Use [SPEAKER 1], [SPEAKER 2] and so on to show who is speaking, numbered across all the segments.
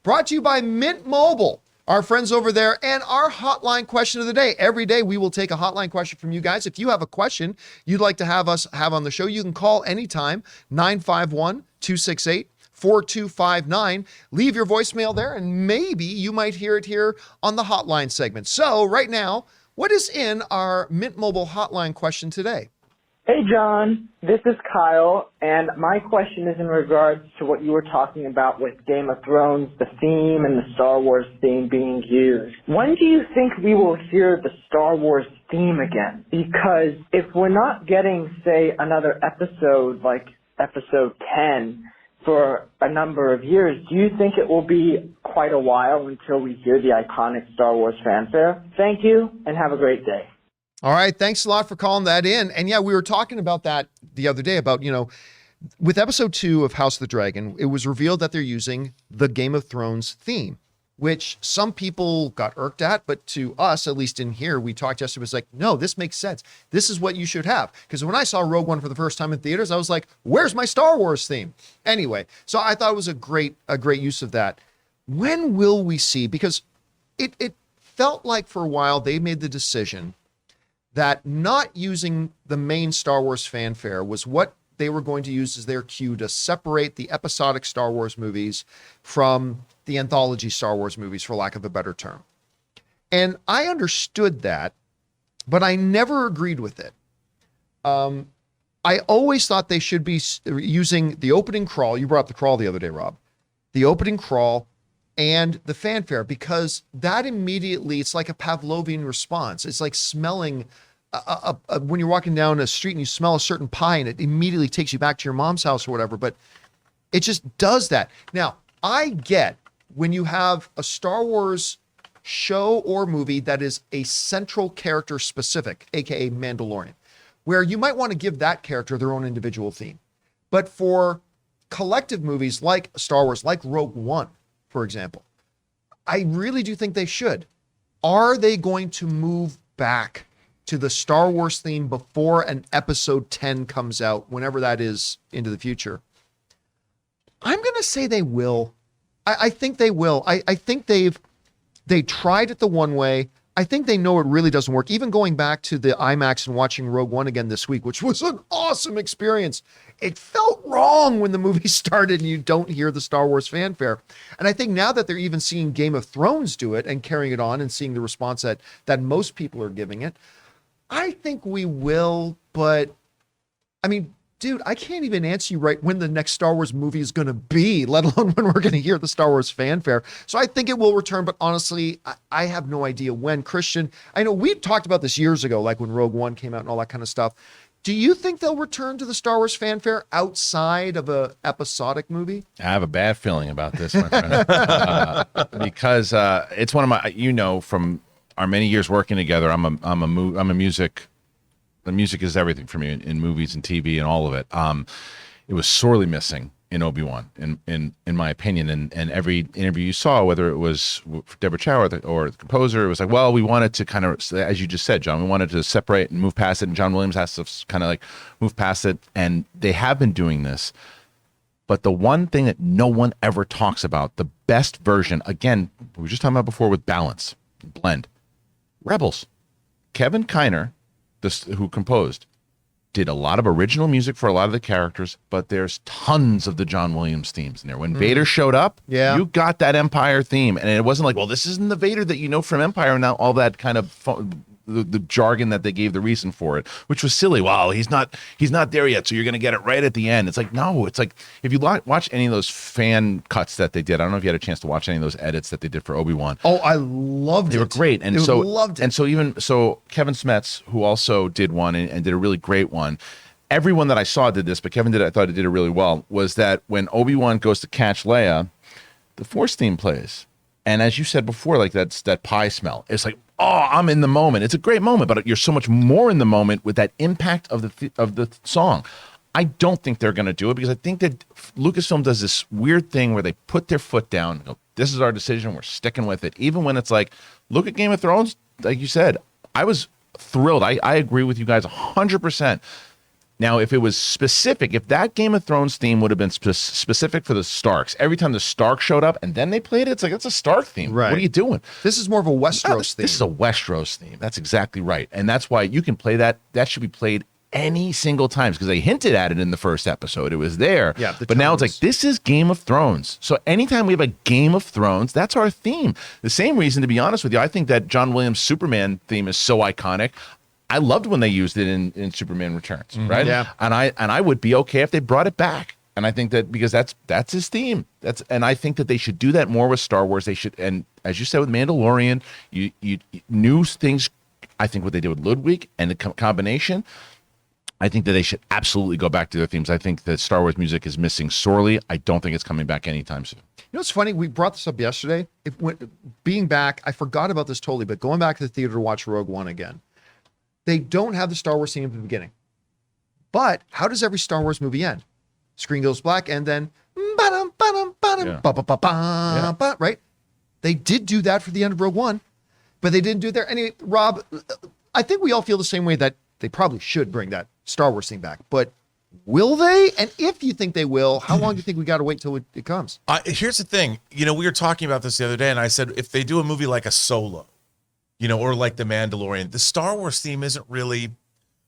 [SPEAKER 1] brought to you by Mint Mobile, our friends over there, and our hotline question of the day. Every day we will take a hotline question from you guys. If you have a question you'd like to have us have on the show, you can call anytime, 951-268-4259. Leave your voicemail there, and maybe you might hear it here on the hotline segment. So right now, what is in our Mint Mobile hotline question today?
[SPEAKER 2] Hey, John. This is Kyle, and my question is in regards to what you were talking about with Game of Thrones, the theme and the Star Wars theme being used. When do you think we will hear the Star Wars theme again? Because if we're not getting, say, another episode like episode 10 for a number of years, do you think it will be quite a while until we hear the iconic Star Wars fanfare? Thank you, and have a great day.
[SPEAKER 1] All right. Thanks a lot for calling that in. And yeah, we were talking about that the other day about, with episode 2 of House of the Dragon, it was revealed that they're using the Game of Thrones theme, which some people got irked at, but to us, at least in here, we talked yesterday, it was like, no, this makes sense. This is what you should have. Because when I saw Rogue One for the first time in theaters, I was like, where's my Star Wars theme? Anyway, so I thought it was a great use of that. When will we see? Because it felt like for a while they made the decision that not using the main Star Wars fanfare was what they were going to use as their cue to separate the episodic Star Wars movies from the anthology Star Wars movies, for lack of a better term. And I understood that, but I never agreed with it. I always thought they should be using the opening crawl. You brought up the crawl the other day, Rob. The opening crawl and the fanfare, because that immediately, it's like a Pavlovian response. It's like smelling when you're walking down a street and you smell a certain pie and it immediately takes you back to your mom's house or whatever, but it just does that. Now, I get when you have a Star Wars show or movie that is a central character specific, aka Mandalorian, where you might want to give that character their own individual theme. But for collective movies like Star Wars, like Rogue One, for example, I really do think they should. Are they going to move back to the Star Wars theme before an episode 10 comes out, whenever that is into the future? I'm going to say they will. I think they will. I think they tried it the one way. I think they know it really doesn't work. Even going back to the IMAX and watching Rogue One again this week, which was an awesome experience, it felt wrong when the movie started and you don't hear the Star Wars fanfare. And I think now that they're even seeing Game of Thrones do it and carrying it on and seeing the response that most people are giving it, I think we will. But I mean, dude, I can't even answer you right when the next Star Wars movie is going to be, let alone when we're going to hear the Star Wars fanfare. So I think it will return, but honestly, I have no idea when. Christian, I know we talked about this years ago, like when Rogue One came out and all that kind of stuff. Do you think they'll return to the Star Wars fanfare outside of a episodic movie?
[SPEAKER 3] I have a bad feeling about this, my friend, because it's one of my, from our many years working together, I'm a music. The music is everything for me in movies and TV and all of it. It was sorely missing in Obi-Wan, in my opinion. And every interview you saw, whether it was Deborah Chow or the composer, it was like, well, we wanted to kind of, as you just said, John, we wanted to separate and move past it. And John Williams has to kind of like move past it. And they have been doing this. But the one thing that no one ever talks about, the best version, again, we were just talking about before with balance, blend. Rebels. Kevin Kiner, who composed, did a lot of original music for a lot of the characters, but there's tons of the John Williams themes in there. When Vader showed up, you got that Empire theme, and it wasn't like, well, this isn't the Vader that you know from Empire, and now all that kind of the jargon that they gave the reason for it, which was silly. Wow, he's not there yet, so you're going to get it right at the end. It's like, no, it's like, if you watch any of those fan cuts that they did, I don't know if you had a chance to watch any of those edits that they did for Obi-Wan.
[SPEAKER 1] Oh, I loved it.
[SPEAKER 3] They were great. And loved it. And so Kevin Smets, who also did one and did a really great one, everyone that I saw did this, but Kevin I thought he did it really well, was that when Obi-Wan goes to catch Leia, the Force theme plays. And as you said before, like that pie smell, it's like, oh, I'm in the moment. It's a great moment, but you're so much more in the moment with that impact of the song. I don't think they're going to do it, because I think that Lucasfilm does this weird thing where they put their foot down and go, this is our decision, we're sticking with it. Even when it's like, look at Game of Thrones, like you said, I was thrilled. I agree with you guys 100%. Now, if it was specific, if that Game of Thrones theme would have been specific for the Starks, every time the Stark showed up and then they played it, it's like, it's a Stark theme.
[SPEAKER 1] Right.
[SPEAKER 3] What are you doing?
[SPEAKER 1] This is more of a Westeros theme.
[SPEAKER 3] This is a Westeros theme. That's exactly right. And that's why you can play that. That should be played any single time because they hinted at it in the first episode. It was there.
[SPEAKER 1] Yeah,
[SPEAKER 3] but now it's
[SPEAKER 1] tones.
[SPEAKER 3] like, this is Game of Thrones. So anytime we have a Game of Thrones, that's our theme. The same reason, to be honest with you, I think that John Williams' Superman theme is so iconic. I loved when they used it in Superman Returns, right?
[SPEAKER 1] Yeah.
[SPEAKER 3] And I would be okay if they brought it back. And I think that because that's his theme. And I think that they should do that more with Star Wars. They should, and as you said with Mandalorian, you new things. I think what they did with Ludwig and the combination, I think that they should absolutely go back to their themes. I think that Star Wars music is missing sorely. I don't think it's coming back anytime soon.
[SPEAKER 1] You know what's funny? We brought this up yesterday. Being back, I forgot about this totally, but going back to the theater to watch Rogue One again, they don't have the Star Wars theme at the beginning. But how does every Star Wars movie end? Screen goes black and then ba-dum, ba-dum, ba-dum,
[SPEAKER 3] Yeah.
[SPEAKER 1] ba-ba-ba-ba, ba, right? They did do that for the end of Rogue One, but they didn't do it there. Anyway, Rob, I think we all feel the same way that they probably should bring that Star Wars theme back. But will they? And if you think they will, how long do you think we got to wait till it comes?
[SPEAKER 4] Here's the thing. We were talking about this the other day, and I said if they do a movie like a Solo, or like The Mandalorian, the Star Wars theme isn't really,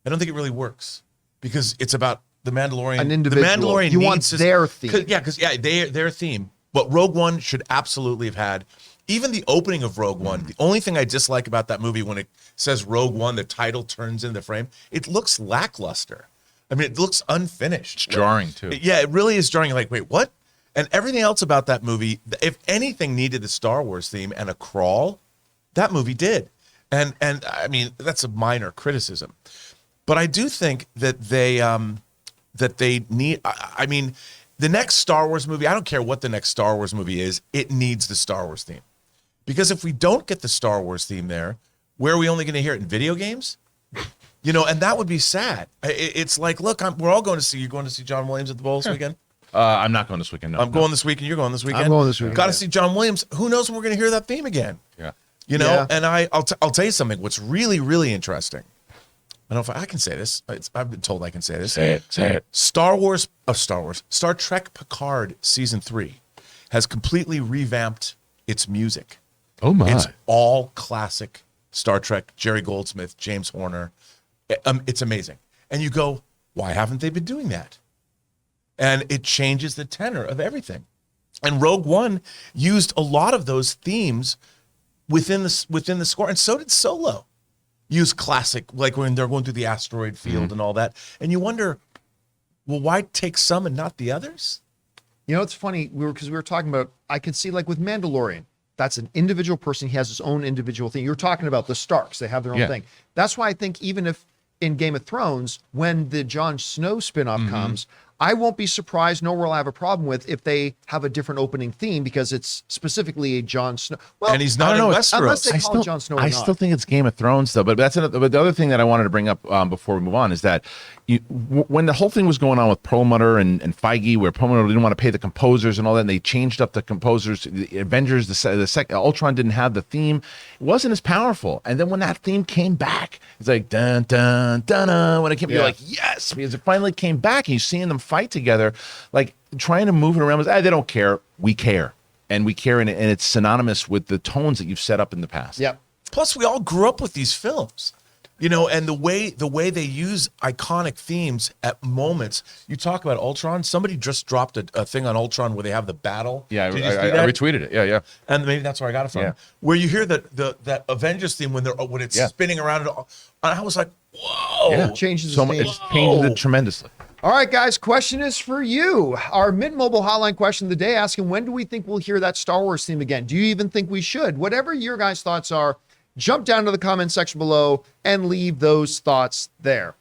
[SPEAKER 4] I don't think it really works because it's about the Mandalorian.
[SPEAKER 1] An individual.
[SPEAKER 4] The Mandalorian
[SPEAKER 1] You want
[SPEAKER 4] needs
[SPEAKER 1] their theme.
[SPEAKER 4] Because their theme. But Rogue One should absolutely have had, even the opening of Rogue One, the only thing I dislike about that movie when it says Rogue One, the title turns in the frame, it looks lackluster. I mean, it looks unfinished.
[SPEAKER 3] It's jarring too.
[SPEAKER 4] Yeah, it really is jarring. You're like, wait, what? And everything else about that movie, if anything needed the Star Wars theme and a crawl, that movie did. And I mean, that's a minor criticism. But I do think that they need, I mean, the next Star Wars movie, I don't care what the next Star Wars movie is, it needs the Star Wars theme. Because if we don't get the Star Wars theme there, where are we only going to hear it in video games? And that would be sad. It's like, look, we're all going to see, you're going to see John Williams at the Bowl this weekend?
[SPEAKER 3] I'm not going this weekend. No,
[SPEAKER 4] I'm going this weekend. You're going this weekend.
[SPEAKER 1] I'm going this weekend.
[SPEAKER 4] Got to see John Williams. Who knows when we're going to hear that theme again?
[SPEAKER 3] Yeah.
[SPEAKER 1] Yeah.
[SPEAKER 4] And I'll tell you something. What's really, really interesting. I don't know if I can say this. I've been told I can say this.
[SPEAKER 3] Say it.
[SPEAKER 4] Star Trek Picard Season 3 has completely revamped its music.
[SPEAKER 3] Oh my.
[SPEAKER 4] It's all classic Star Trek, Jerry Goldsmith, James Horner. It's amazing. And you go, why haven't they been doing that? And it changes the tenor of everything. And Rogue One used a lot of those themes within the score, and so did Solo. Use classic, like when they're going through the asteroid field and all that. And you wonder, well, why take some and not the others?
[SPEAKER 1] It's funny, because we were talking about, I could see like with Mandalorian, that's an individual person. He has his own individual thing. You're talking about the Starks. They have their own thing. That's why I think even if in Game of Thrones, when the Jon Snow spinoff comes, I won't be surprised, nor will I have a problem with if they have a different opening theme because it's specifically a Jon Snow. Well,
[SPEAKER 4] And he's not in
[SPEAKER 1] unless
[SPEAKER 4] Westeros.
[SPEAKER 1] they call it Jon Snow or
[SPEAKER 3] I
[SPEAKER 1] not.
[SPEAKER 3] still think it's Game of Thrones, though. But but the other thing that I wanted to bring up before we move on is that when the whole thing was going on with Perlmutter and Feige, where Perlmutter didn't want to pay the composers and all that, and they changed up the composers, the Avengers, the second Ultron didn't have the theme. It wasn't as powerful. And then when that theme came back, it's like dun dun dun dun. When it came, you're like, yes, because it finally came back, and you're seeing them fight together. Like trying to move it around was, they don't care. We care. And we care, and it's synonymous with the tones that you've set up in the past.
[SPEAKER 1] Yep.
[SPEAKER 4] Plus, we all grew up with these films, and the way they use iconic themes at moments. You talk about Ultron. Somebody just dropped a thing on Ultron where they have the battle.
[SPEAKER 3] Yeah,
[SPEAKER 4] Did you see
[SPEAKER 3] I
[SPEAKER 4] that?
[SPEAKER 3] retweeted it. Yeah.
[SPEAKER 4] And maybe that's where I got it from.
[SPEAKER 3] Yeah.
[SPEAKER 4] Where you hear that Avengers theme when it's spinning around, and I was like, whoa!
[SPEAKER 3] Yeah.
[SPEAKER 1] Changes
[SPEAKER 3] So
[SPEAKER 1] the theme.
[SPEAKER 3] it's changed it tremendously.
[SPEAKER 1] All right, guys, question is for you. Our Mint Mobile hotline question of the day asking, when do we think we'll hear that Star Wars theme again? Do you even think we should? Whatever your guys' thoughts are, jump down to the comment section below and leave those thoughts there.